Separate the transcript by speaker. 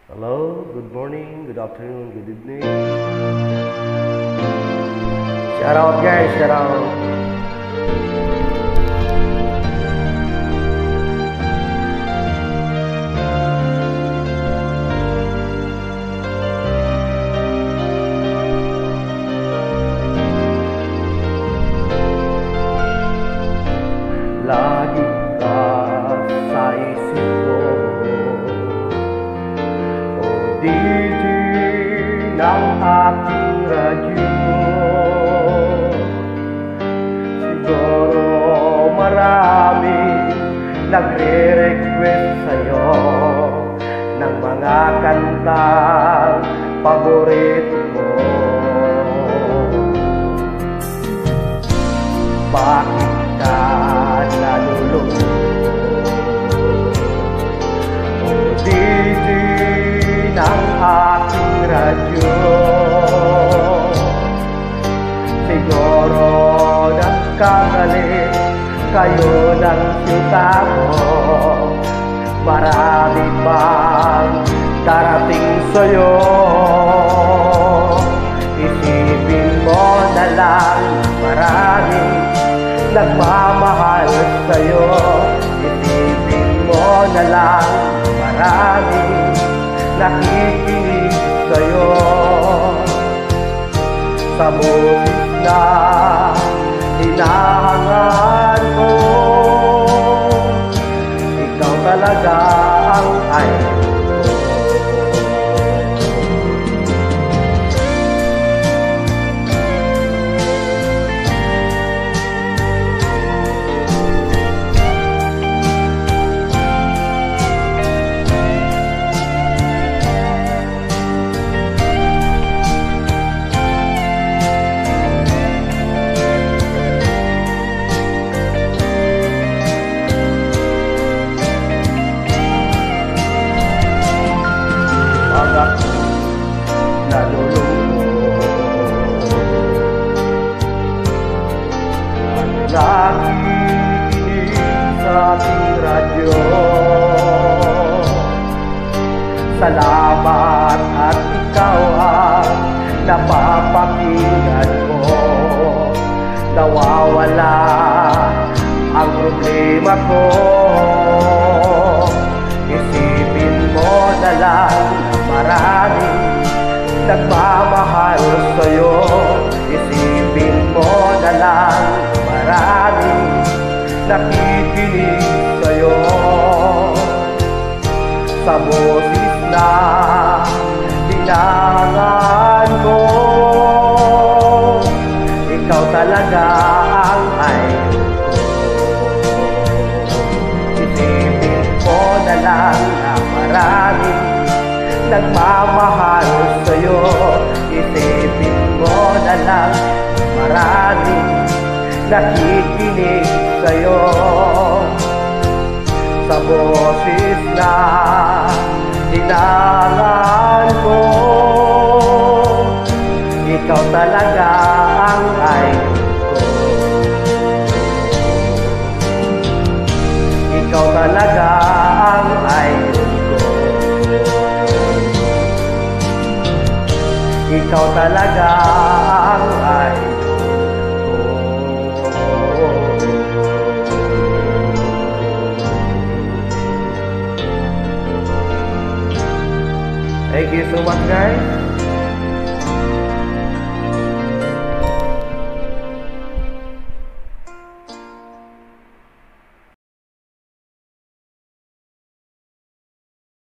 Speaker 1: Hello, good morning, good afternoon, good evening. Shout out guys, shout out. Lagi ka sa isip ko, o DJ ng aking radyo. Siguro marami nagre-request sa'yo ng mga kantang paborito mo. Bakit ka nalulungkot, o DJ ng aking radyo? Siguro nagkamali kayo ng siyuta mo. Marami pang darating sa'yo. Isipin mo na lang, marami nagmamahal sa'yo. Isipin mo na lang, marami nakikinig sa'yo. Sa boses na hinahangaan ko, ikaw talaga ang idol ko. Nakikinig sa ating radyo. Salamat at ikaw ang napapakinggan ko. Nawawala ang problema ko. Isipin mo na lang na marami nagmamahal sa'yo. Isipin mo na lang, marami nakikinig sa'yo. Sa boses na hinahangaan mo, ikaw talaga ang idol ko. Isipin mo na lang na marami nagmamahal sa'yo. Isipin mo na lang, marami nakikinig sa'yo. Sa boses na hinahangaan ko, ikaw talaga ang idol ko. Ikaw talaga ang idol ko. Ikaw talaga ang idol ko. Thank you so much guys.